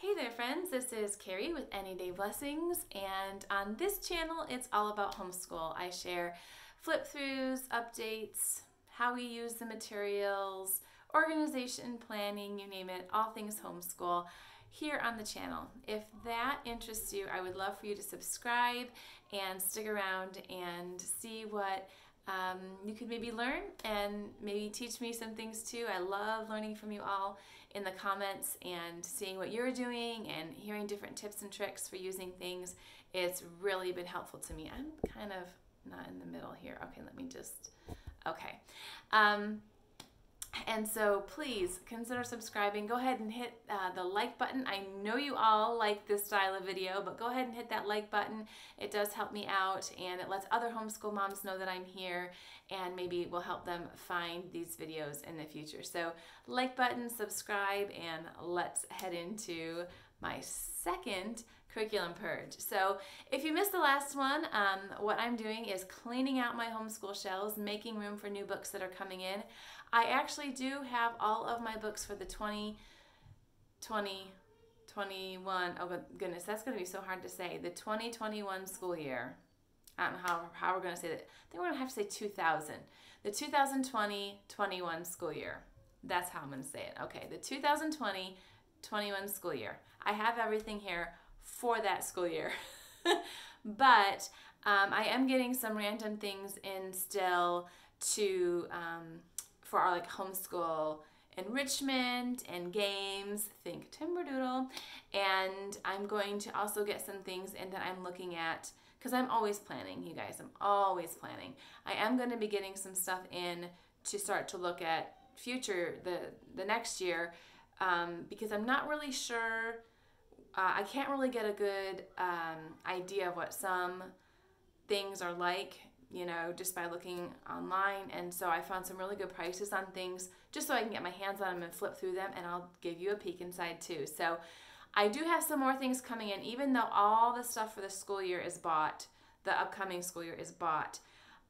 Hey there friends, this is Carrie with Any Day Blessings, and on this channel it's all about homeschool. I share flip-throughs, updates, how we use the materials, organization, planning, you name it, all things homeschool here on the channel. If that interests you, I would love for you to subscribe and stick around and see what you could maybe learn and maybe teach me some things too. I love learning from you all in the comments and seeing what you're doing and hearing different tips and tricks for using things. It's really been helpful to me. I'm kind of not in the middle here. Okay, let me just, okay. And so please consider subscribing. Go ahead and hit the like button. I know you all like this style of video, but go ahead and hit that like button. It does help me out, and it lets other homeschool moms know that I'm here, and maybe it will help them find these videos in the future. So like button, subscribe, and let's head into my second curriculum purge. So if you missed the last one, what I'm doing is cleaning out my homeschool shelves, making room for new books that are coming in. I actually do have all of my books for the 2021, oh goodness, that's going to be so hard to say, the 2021 school year. I don't know how we're going to say that. I think we're going to have to say 2000. The 2020-21 school year. That's how I'm going to say it. Okay, the 2020-21 school year. I have everything here for that school year. But I am getting some random things in still to for our like homeschool enrichment and games, think Timberdoodle, and I'm going to also get some things in that I'm looking at, because I'm always planning, you guys, I'm always planning. I am going to be getting some stuff in to start to look at future, the next year, because I'm not really sure, I can't really get a good idea of what some things are like, you know, just by looking online. And so I found some really good prices on things just so I can get my hands on them and flip through them, and I'll give you a peek inside too. So I do have some more things coming in, even though all the stuff for the school year is bought, the upcoming school year is bought.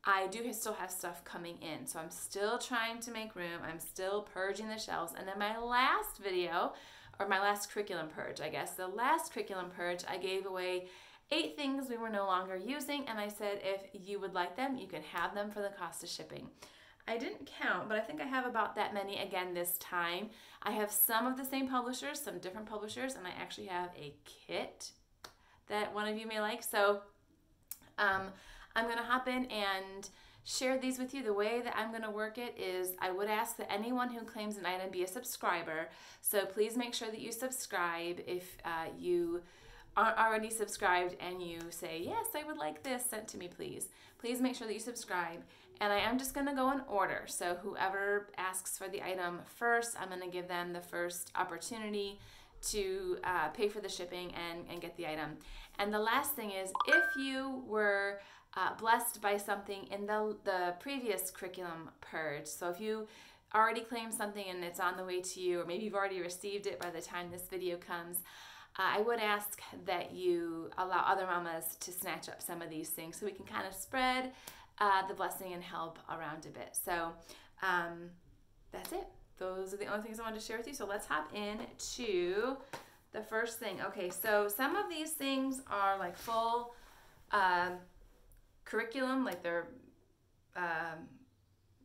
I do still have stuff coming in. So I'm still trying to make room. I'm still purging the shelves. And then my last video, or my last curriculum purge, I guess, the last curriculum purge, I gave away 8 things we were no longer using, and I said if you would like them, you can have them for the cost of shipping. I didn't count, but I think I have about that many again this time. I have some of the same publishers, some different publishers, and I actually have a kit that one of you may like. So I'm going to hop in and share these with you. The way that I'm going to work it is I would ask that anyone who claims an item be a subscriber. So please make sure that you subscribe if you aren't already subscribed and you say, yes, I would like this sent to me, please. Please make sure that you subscribe. And I am just going to go in order. So whoever asks for the item first, I'm going to give them the first opportunity to pay for the shipping and get the item. And the last thing is, if you were blessed by something in the previous curriculum purge, so if you already claimed something and it's on the way to you, or maybe you've already received it by the time this video comes, I would ask that you allow other mamas to snatch up some of these things so we can kind of spread the blessing and help around a bit. So that's it. Those are the only things I wanted to share with you. So let's hop into the first thing. Okay, so some of these things are like full curriculum, like they're,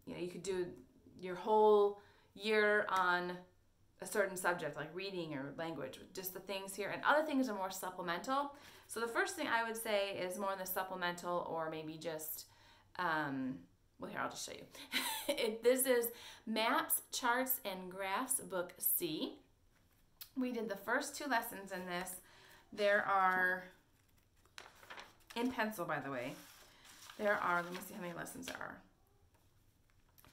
you know, you could do your whole year on a certain subject like reading or language, just the things here, and other things are more supplemental. So the first thing I would say is more in the supplemental, or maybe just well, here, I'll just show you. This is Maps, Charts, and Graphs, Book C. We did the first 2 lessons in this. There are, in pencil by the way, there are, let me see how many lessons there are.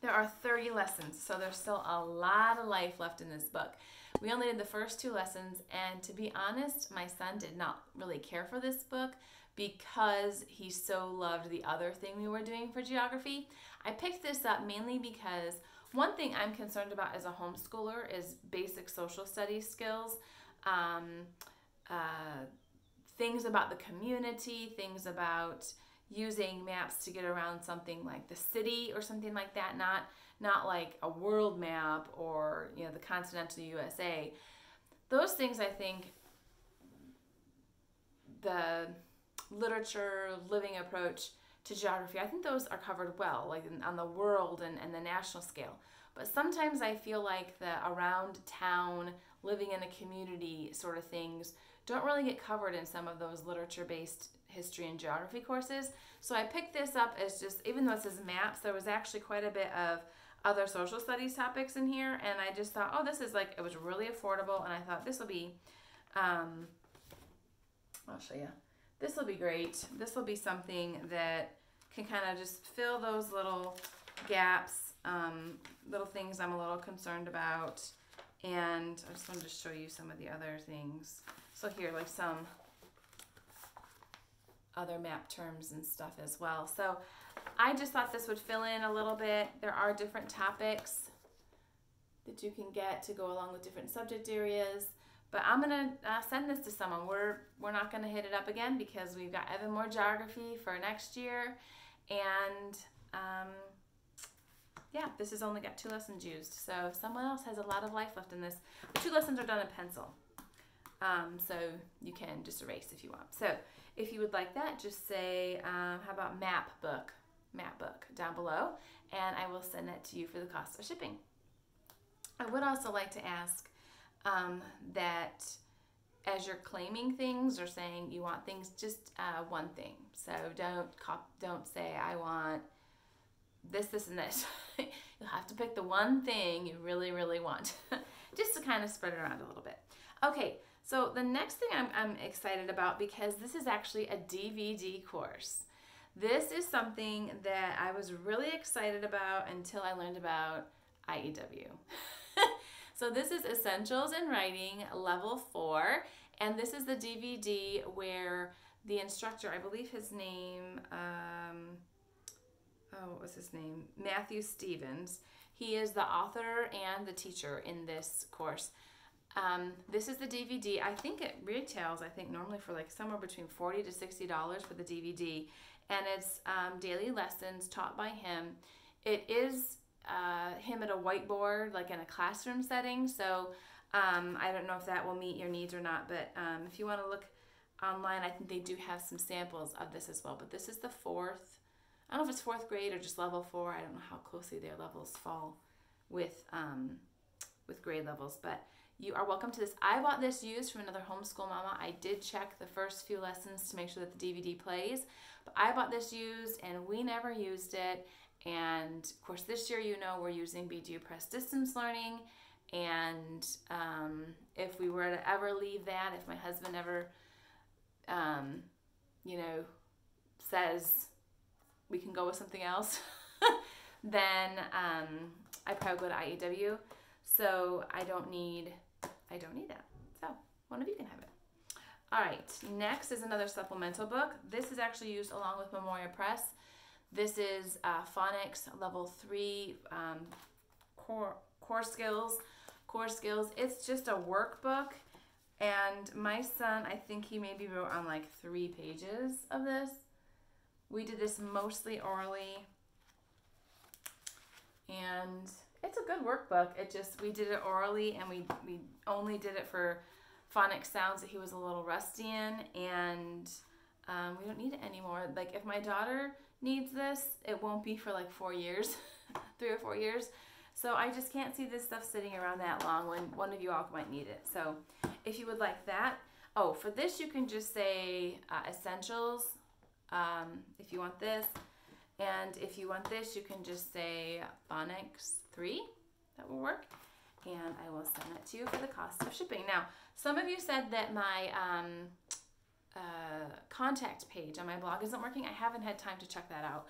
There are 30 lessons, so there's still a lot of life left in this book. We only did the first 2 lessons, and to be honest, my son did not really care for this book because he so loved the other thing we were doing for geography. I picked this up mainly because one thing I'm concerned about as a homeschooler is basic social studies skills, things about the community, things about using maps to get around something like the city or something like that, not like a world map or, you know, the continental USA. Those things I think the literature, living approach to geography. I think those are covered well, like on the world and the national scale. But sometimes I feel like the around town, living in a community sort of things don't really get covered in some of those literature-based history and geography courses. So I picked this up as just, even though it says maps, there was actually quite a bit of other social studies topics in here, and I just thought, oh, this is like, it was really affordable, and I thought this will be, I'll show you. This will be great. This will be something that can kind of just fill those little gaps, little things I'm a little concerned about. And I just wanted to show you some of the other things. So here, like some other map terms and stuff as well. So I just thought this would fill in a little bit. There are different topics that you can get to go along with different subject areas. But I'm going to send this to someone. We're not going to hit it up again because we've got even more geography for next year. And yeah, this has only got 2 lessons used. So if someone else has a lot of life left in this, the 2 lessons are done in pencil. So you can just erase if you want. So if you would like that, just say, how about map book down below, and I will send that to you for the cost of shipping. I would also like to ask that as you're claiming things or saying you want things, just one thing. So don't say I want this, this, and this. You'll have to pick the one thing you really, really want, just to kind of spread it around a little bit. Okay, so the next thing I'm excited about, because this is actually a DVD course. This is something that I was really excited about until I learned about IEW. So this is Essentials in Writing Level 4, and this is the DVD where the instructor, I believe his name, what was his name? Matthew Stevens. He is the author and the teacher in this course. This is the DVD. I think it retails, normally for like somewhere between $40 to $60 for the DVD, and it's daily lessons taught by him. It is him at a whiteboard, like in a classroom setting. So I don't know if that will meet your needs or not, but if you want to look online, I think they do have some samples of this as well. But this is the 4th. I don't know if it's 4th grade or just level 4. I don't know how closely their levels fall with grade levels, but you are welcome to this. I bought this used from another homeschool mama. I did check the first few lessons to make sure that the DVD plays, but I bought this used and we never used it. And of course this year, we're using BDU Press Distance Learning, and if we were to ever leave that, if my husband ever says we can go with something else, then I probably go to IEW. So I don't need that. So one of you can have it. All right, next is another supplemental book. This is actually used along with Memoria Press. This is Phonics Level 3 core skills. It's just a workbook, and my son, I think he maybe wrote on like 3 pages of this. We did this mostly orally, and it's a good workbook. We did it orally, and we only did it for phonics sounds that he was a little rusty in, and we don't need it anymore. Like if my daughter needs this, it won't be for like 4 years, 3 or 4 years. So I just can't see this stuff sitting around that long when one of you all might need it. So if you would like that, for this you can just say Essentials if you want this. And if you want this, you can just say Phonics 3. That will work. And I will send that to you for the cost of shipping. Now, some of you said that my contact page on my blog isn't working. I haven't had time to check that out,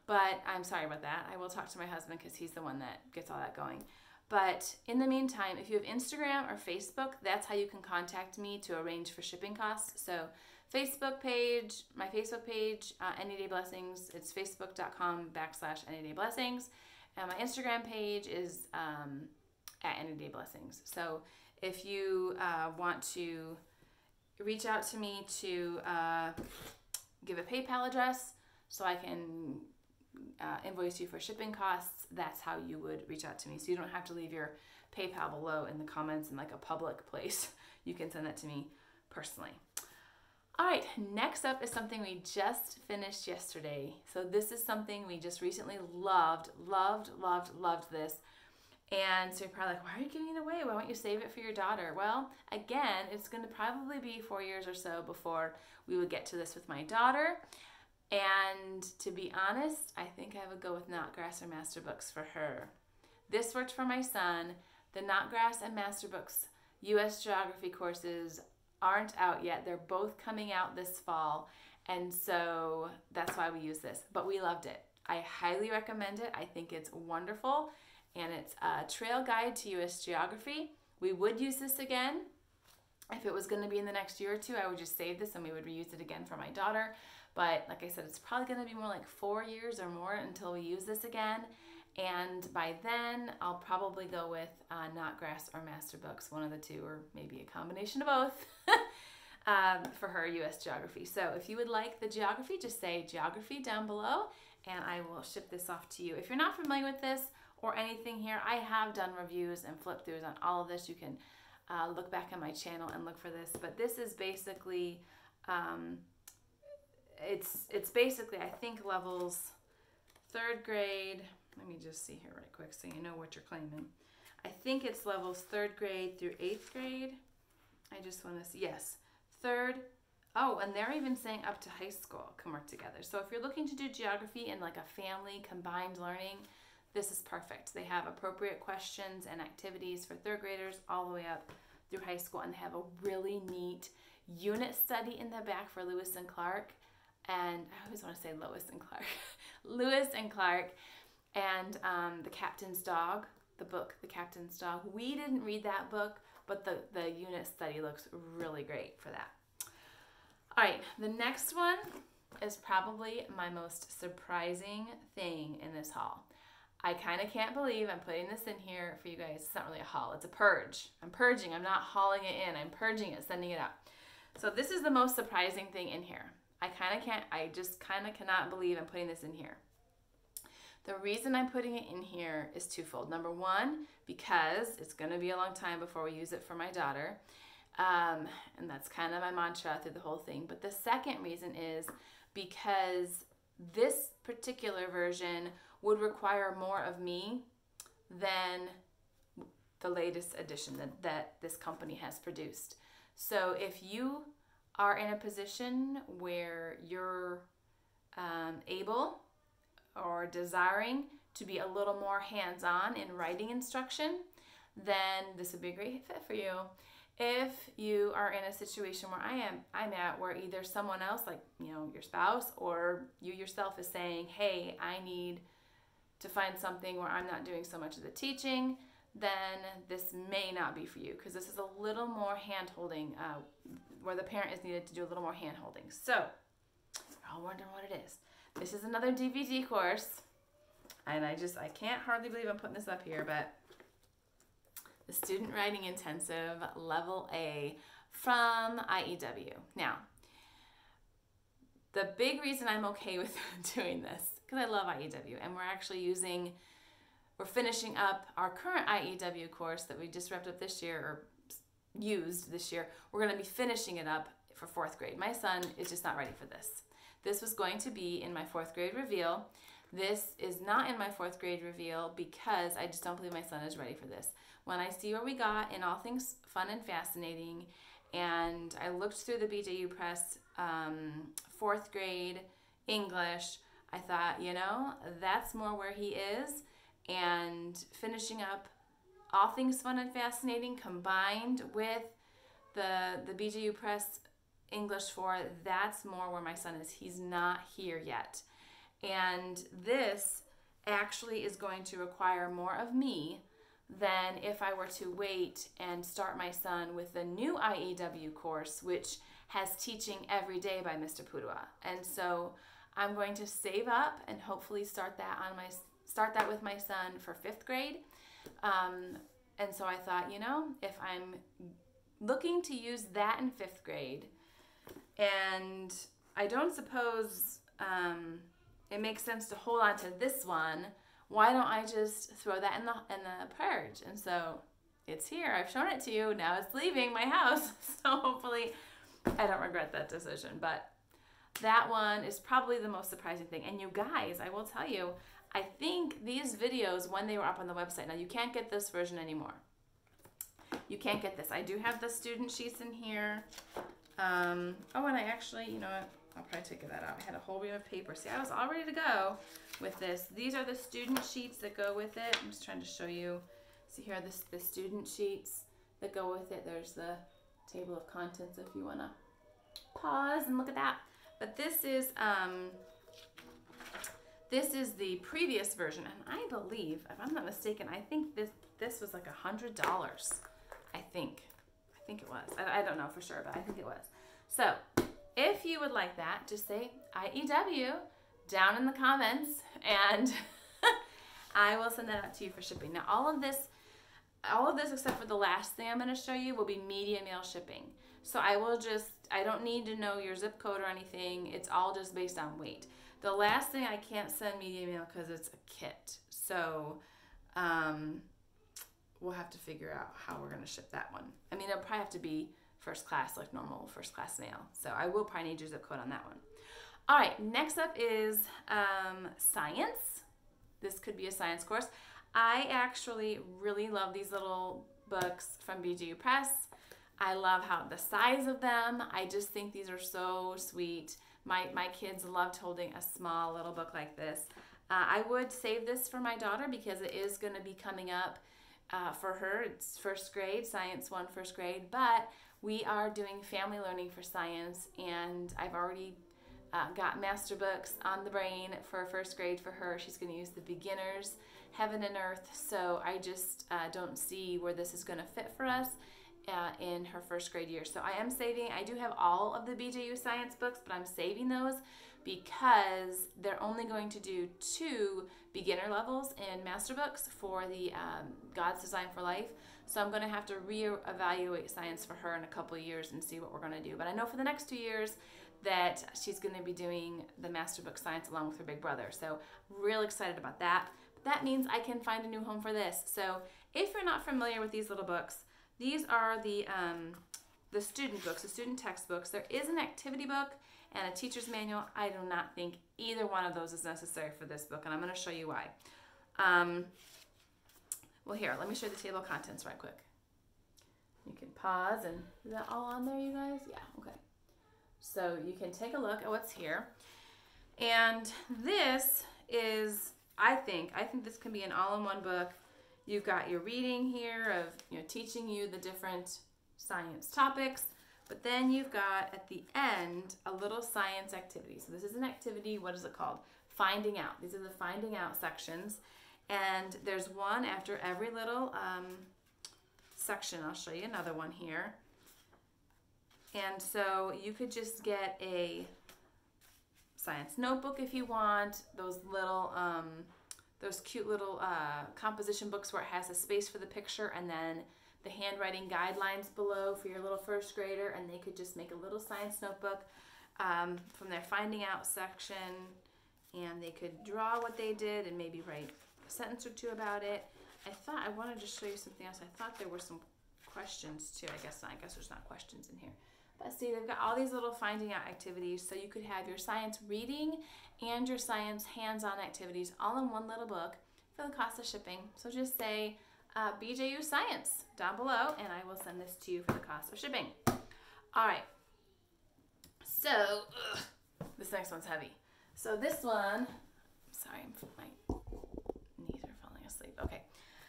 but I'm sorry about that. I will talk to my husband because he's the one that gets all that going. But in the meantime, if you have Instagram or Facebook, that's how you can contact me to arrange for shipping costs. So Facebook page, my Facebook page, Any Day Blessings, it's facebook.com/AnyDayBlessings. And my Instagram page is at Any Day Blessings. So if you want to reach out to me to give a PayPal address so I can invoice you for shipping costs, that's how you would reach out to me. So you don't have to leave your PayPal below in the comments in like a public place. You can send that to me personally. All right, next up is something we just finished yesterday. So this is something we just recently loved this. And so you're probably like, why are you giving it away? Why don't you save it for your daughter? Well, again, it's going to probably be 4 years or so before we would get to this with my daughter. And to be honest, I think I would go with Knotgrass or Master Books for her. This worked for my son. The Knotgrass and Master Books U.S. Geography courses aren't out yet. They're both coming out this fall, and so that's why we use this. But we loved it. I highly recommend it. I think it's wonderful, and it's a trail guide to U.S. Geography. We would use this again. If it was going to be in the next year or two, I would just save this and we would reuse it again for my daughter. But like I said, it's probably going to be more like 4 years or more until we use this again. And by then, I'll probably go with Knotgrass or Master Books, one of the two, or maybe a combination of both, for her U.S. Geography. So if you would like the geography, just say geography down below, and I will ship this off to you. If you're not familiar with this or anything here, I have done reviews and flip-throughs on all of this. You can look back on my channel and look for this. But this is basically, it's basically, I think, levels 3rd grade. Let me just see here right quick so you know what you're claiming. I think it's levels 3rd grade through 8th grade. I just want to see, yes, 3rd. Oh, and they're even saying up to high school can work together. So if you're looking to do geography in like a family combined learning, this is perfect. They have appropriate questions and activities for 3rd graders all the way up through high school, and they have a really neat unit study in the back for Lewis and Clark. And I always want to say Lois and Clark. Lewis and Clark. And The Captain's Dog, the book, The Captain's Dog. We didn't read that book, but the unit study looks really great for that. All right, the next one is probably my most surprising thing in this haul. I kind of can't believe I'm putting this in here for you guys. It's not really a haul, it's a purge. I'm purging, I'm not hauling it in, I'm purging it, sending it out. So this is the most surprising thing in here. I just kind of cannot believe I'm putting this in here. The reason I'm putting it in here is twofold. Number one, because it's going to be a long time before we use it for my daughter. And that's kind of my mantra through the whole thing. But the second reason is because this particular version would require more of me than the latest edition that this company has produced. So if you are in a position where you're able or desiring to be a little more hands-on in writing instruction, then this would be a great fit for you. If you are in a situation where I'm at, where either someone else, like your spouse, or you yourself is saying, hey, I need to find something where I'm not doing so much of the teaching, then this may not be for you, because this is a little more hand-holding, where the parent is needed to do a little more hand-holding. So, you're all wondering what it is. This is another DVD course, and I can't hardly believe I'm putting this up here, but the Student Writing Intensive Level A from IEW. Now, the big reason I'm okay with doing this, because I love IEW, and we're finishing up our current IEW course that we just wrapped up this year, or used this year. We're going to be finishing it up for 4th grade. My son is just not ready for this. This was going to be in my 4th grade reveal. This is not in my 4th grade reveal because I just don't believe my son is ready for this. When I see where we got in All Things Fun and Fascinating, and I looked through the BJU Press 4th grade English, I thought, that's more where he is. And finishing up All Things Fun and Fascinating combined with the BJU Press English 4, that's more where my son is. He's not here yet. And this actually is going to require more of me than if I were to wait and start my son with the new IEW course, which has teaching every day by Mr. Pudua. And so I'm going to save up and hopefully start that with my son for 5th grade. And so I thought, if I'm looking to use that in 5th grade, and I don't suppose it makes sense to hold on to this one, why don't I just throw that in the Purge? And so it's here. I've shown it to you. Now it's leaving my house. So hopefully I don't regret that decision, but that one is probably the most surprising thing. And you guys, I will tell you, I think these videos, when they were up on the website, now you can't get this version anymore. You can't get this. I do have the student sheets in here. Oh, and I actually, you know what? I'll probably take that out. I had a whole ream of paper. See, I was all ready to go with this. These are the student sheets that go with it. I'm just trying to show you. See here are the student sheets that go with it. There's the table of contents if you want to pause and look at that. But this is the previous version, and I believe, if I'm not mistaken, I think this was like $100. I think it was. I don't know for sure, but I think it was. So if you would like that, just say IEW down in the comments, and I will send that out to you for shipping. Now all of this except for the last thing I'm going to show you will be media mail shipping. So I don't need to know your zip code or anything. It's all just based on weight. The last thing, I can't send media mail because it's a kit. So we'll have to figure out how we're going to ship that one. I mean, it'll probably have to be first class, like normal first class mail. So I will probably need your zip code on that one. All right, next up is science. This could be a science course. I actually really love these little books from BJU Press. I love how the size of them. I just think these are so sweet. My kids loved holding a small little book like this. I would save this for my daughter because it is going to be coming up for her. It's first grade, Science 1 first grade, but we are doing family learning for science, and I've already got master books on the brain for first grade for her. She's going to use the beginners, Heaven and Earth, so I just don't see where this is going to fit for us in her first grade year. So I am saving. I do have all of the BJU science books, but I'm saving those because they're only going to do 2 beginner levels in master books for the God's Design for Life. So I'm going to have to reevaluate science for her in a couple of years and see what we're going to do. But I know for the next 2 years that she's going to be doing the master book science along with her big brother. So real excited about that. But that means I can find a new home for this. So if you're not familiar with these little books, these are the student books, the student textbooks. There is an activity book and a teacher's manual. I do not think either one of those is necessary for this book, and I'm going to show you why. Well, here, let me show you the table of contents right quick. You can pause, and is that all on there, you guys? Yeah, okay. So you can take a look at what's here. And this is, I think this can be an all-in-one book. You've got your reading here of, teaching you the different science topics, but then you've got at the end a little science activity. So this is an activity, what is it called? Finding Out. These are the Finding Out sections, and there's one after every little section. I'll show you another one here. And so you could just get a science notebook if you want, those little those cute little composition books where it has a space for the picture and then the handwriting guidelines below for your little first grader, and they could just make a little science notebook from their Finding Out section, and they could draw what they did and maybe write a sentence or 2 about it. I wanted to show you something else. I thought there were some questions too. I guess not. I guess there's not questions in here. But see, they've got all these little Finding Out activities, so you could have your science reading and your science hands-on activities all in one little book for the cost of shipping. So just say BJU Science down below, and I will send this to you for the cost of shipping. All right. So this next one's heavy. So this one, sorry, my knees are falling asleep. Okay.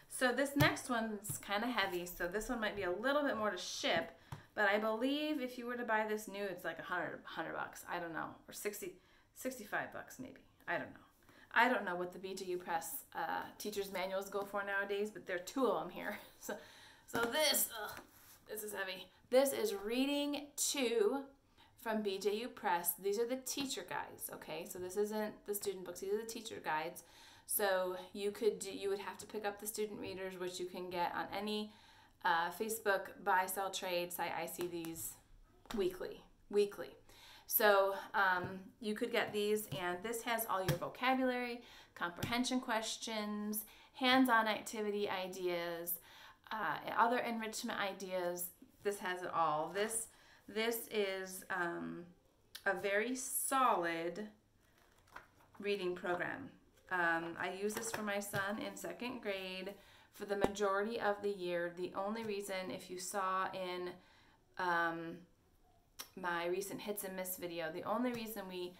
So this next one's kind of heavy, so this one might be a little bit more to ship. But I believe if you were to buy this new, it's like $100 bucks. I don't know, or 65 bucks maybe. I don't know. I don't know what the BJU Press teacher's manuals go for nowadays, but there are 2 of them here. So this is heavy. This is Reading 2 from BJU Press. These are the teacher guides. Okay, so this isn't the student books. These are the teacher guides. So you would have to pick up the student readers, which you can get on any Facebook buy, sell, trade site. I see these weekly. So you could get these, and this has all your vocabulary, comprehension questions, hands-on activity ideas, other enrichment ideas. This has it all. This This is a very solid reading program. I use this for my son in 2nd grade for the majority of the year. The only reason, if you saw in my recent hits and miss video, the only reason we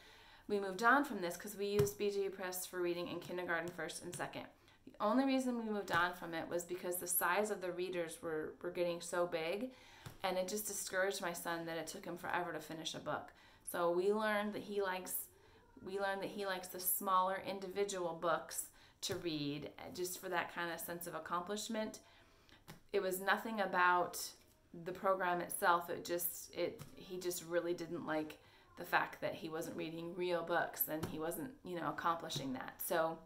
moved on from this, because we used BJU Press for reading in kindergarten, 1st and 2nd. The only reason we moved on from it was because the size of the readers were getting so big, and it just discouraged my son that it took him forever to finish a book. So we learned that he likes the smaller individual books to read, just for that kind of sense of accomplishment. It was nothing about the program itself. He just really didn't like the fact that he wasn't reading real books and he wasn't, accomplishing that. So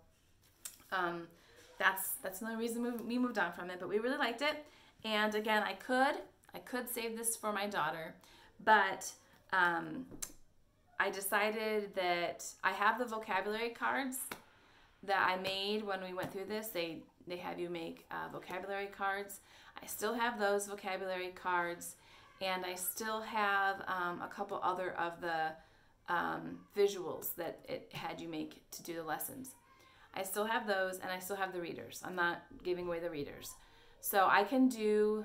that's the only reason we moved on from it, but we really liked it. And again, I could save this for my daughter, but I decided that I have the vocabulary cards that I made when we went through this. They have you make vocabulary cards. I still have those vocabulary cards, and I still have a couple other of the visuals that it had you make to do the lessons. I still have those, and I still have the readers. I'm not giving away the readers. So I can do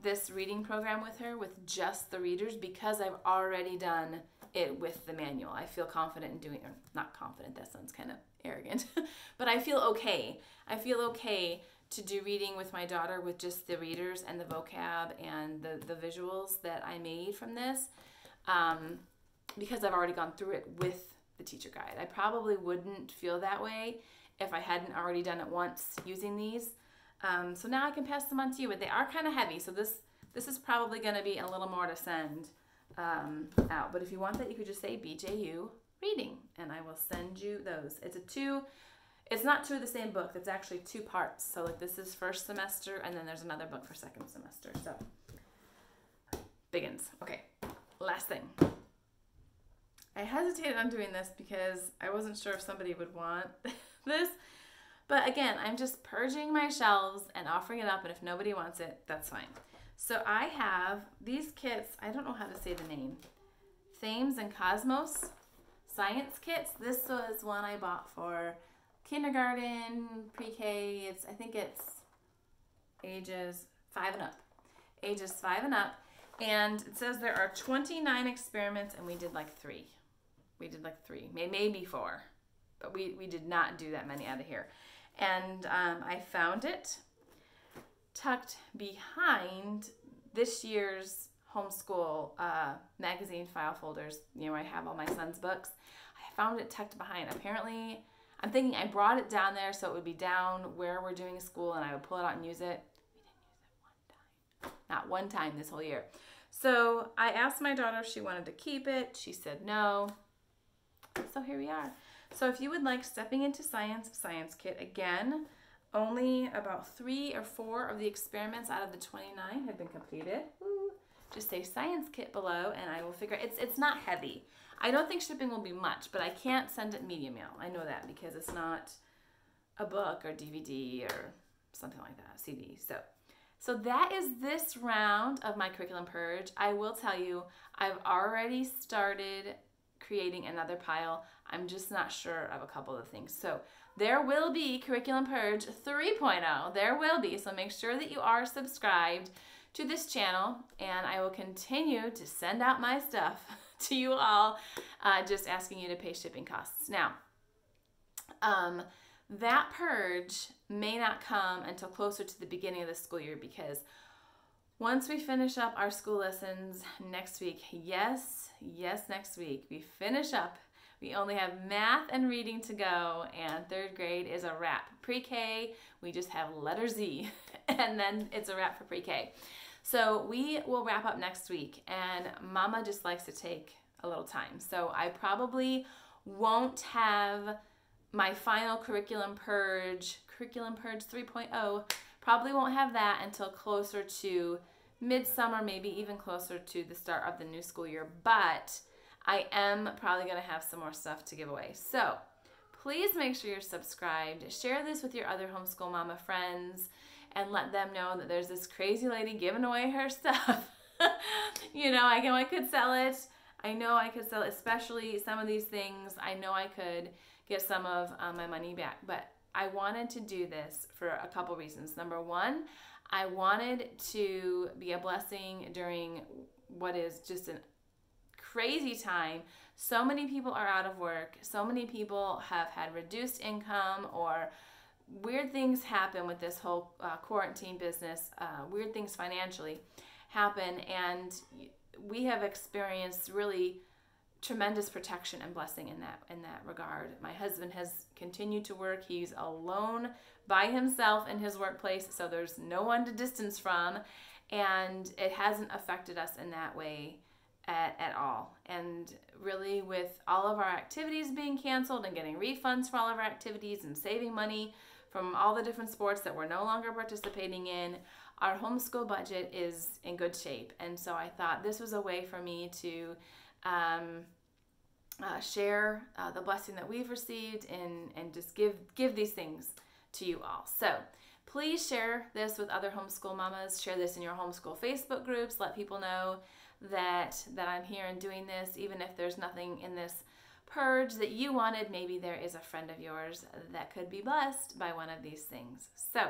this reading program with her with just the readers because I've already done it with the manual. I feel confident in doing, or not confident, that sounds kind of arrogant, but I feel okay. I feel okay to do reading with my daughter with just the readers and the vocab and the visuals that I made from this, because I've already gone through it with the teacher guide. I probably wouldn't feel that way if I hadn't already done it once using these. So now I can pass them on to you, but they are kind of heavy, so this is probably going to be a little more to send out. But if you want that, you could just say BJU reading, and I will send you those. It's not two of the same book. It's actually 2 parts. So like this is 1st semester, and then there's another book for 2nd semester. So biggins. Okay, last thing. I hesitated on doing this because I wasn't sure if somebody would want this. But again, I'm just purging my shelves and offering it up, and if nobody wants it, that's fine. So I have these kits. I don't know how to say the name. Thames and Kosmos science kits. This was one I bought for kindergarten, pre-K. I think it's ages 5 and up. Ages 5 and up. And it says there are 29 experiments, and we did like 3. Maybe 4. But we did not do that many out of here. And I found it tucked behind this year's homeschool magazine file folders, where I have all my son's books. I found it tucked behind. Apparently, I'm thinking I brought it down there so it would be down where we're doing school and I would pull it out and use it. We didn't use it one time. Not one time this whole year. So I asked my daughter if she wanted to keep it. She said no. So here we are. So if you would like Stepping into Science Kit, again, only about 3 or 4 of the experiments out of the 29 have been completed. Ooh. Just say Science Kit below, and I will figure it's not heavy. I don't think shipping will be much, but I can't send it media mail. I know that because it's not a book or DVD or something like that, CD. So that is this round of my curriculum purge. I will tell you, I've already started creating another pile. I'm just not sure of a couple of things. So there will be Curriculum Purge 3.0. There will be. So make sure that you are subscribed to this channel, and I will continue to send out my stuff to you all, just asking you to pay shipping costs. Now, that purge may not come until closer to the beginning of the school year, because once we finish up our school lessons next week, yes, next week, we finish up. We only have math and reading to go, and 3rd grade is a wrap. Pre-K, we just have letter Z, and then it's a wrap for pre-K. So we will wrap up next week, and Mama just likes to take a little time. So I probably won't have my final Curriculum Purge 3.0, probably won't have that until closer to midsummer, maybe even closer to the start of the new school year, but I am probably going to have some more stuff to give away. So please make sure you're subscribed. Share this with your other homeschool mama friends and let them know that there's this crazy lady giving away her stuff. You know, I know I could sell it. I know I could sell it, especially some of these things. I know I could get some of my money back. But I wanted to do this for a couple reasons. Number one, I wanted to be a blessing during what is just a crazy time. So many people are out of work. So many people have had reduced income, or weird things happen with this whole quarantine business. Weird things financially happen, and we have experienced really tremendous protection and blessing in that regard. My husband has continued to work. He's alone by himself in his workplace, so there's no one to distance from, and it hasn't affected us in that way at all. And really, with all of our activities being canceled and getting refunds for all of our activities and saving money from all the different sports that we're no longer participating in, our homeschool budget is in good shape. And so I thought this was a way for me to share the blessing that we've received and just give these things to you all. So please share this with other homeschool mamas. Share this in your homeschool Facebook groups. Let people know that I'm here and doing this. Even if there's nothing in this purge that you wanted, maybe there is a friend of yours that could be blessed by one of these things. So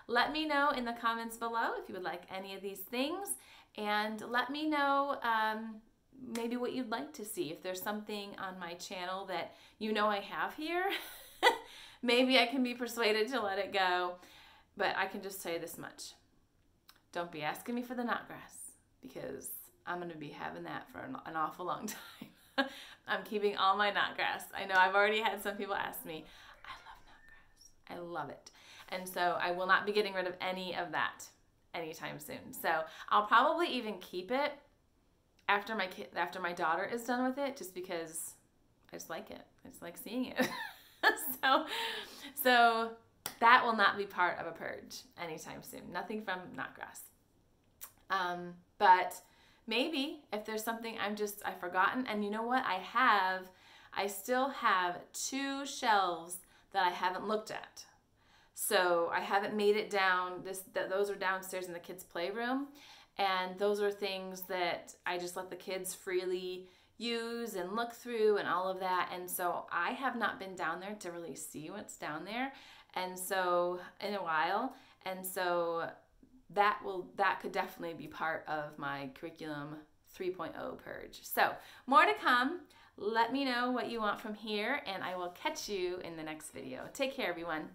let me know in the comments below if you would like any of these things, and let me know maybe what you'd like to see. If there's something on my channel that you know I have here, maybe I can be persuaded to let it go. But I can just tell you this much. Don't be asking me for the knotgrass, because I'm going to be having that for an awful long time. I'm keeping all my knotgrass. I know I've already had some people ask me. I love knotgrass. I love it. And so I will not be getting rid of any of that anytime soon. So I'll probably even keep it after my daughter is done with it, just because I just like it. I just like seeing it. So that will not be part of a purge anytime soon. Nothing from knotgrass. But maybe if there's something I've forgotten, and you know what? I still have 2 shelves that I haven't looked at. So I haven't made it down. Those are downstairs in the kids' playroom, and those are things that I just let the kids freely use and look through and all of that. And so I have not been down there to really see what's down there, and so in a while. And so that could definitely be part of my curriculum 3.0 purge. So more to come. Let me know what you want from here, and I will catch you in the next video. Take care, everyone.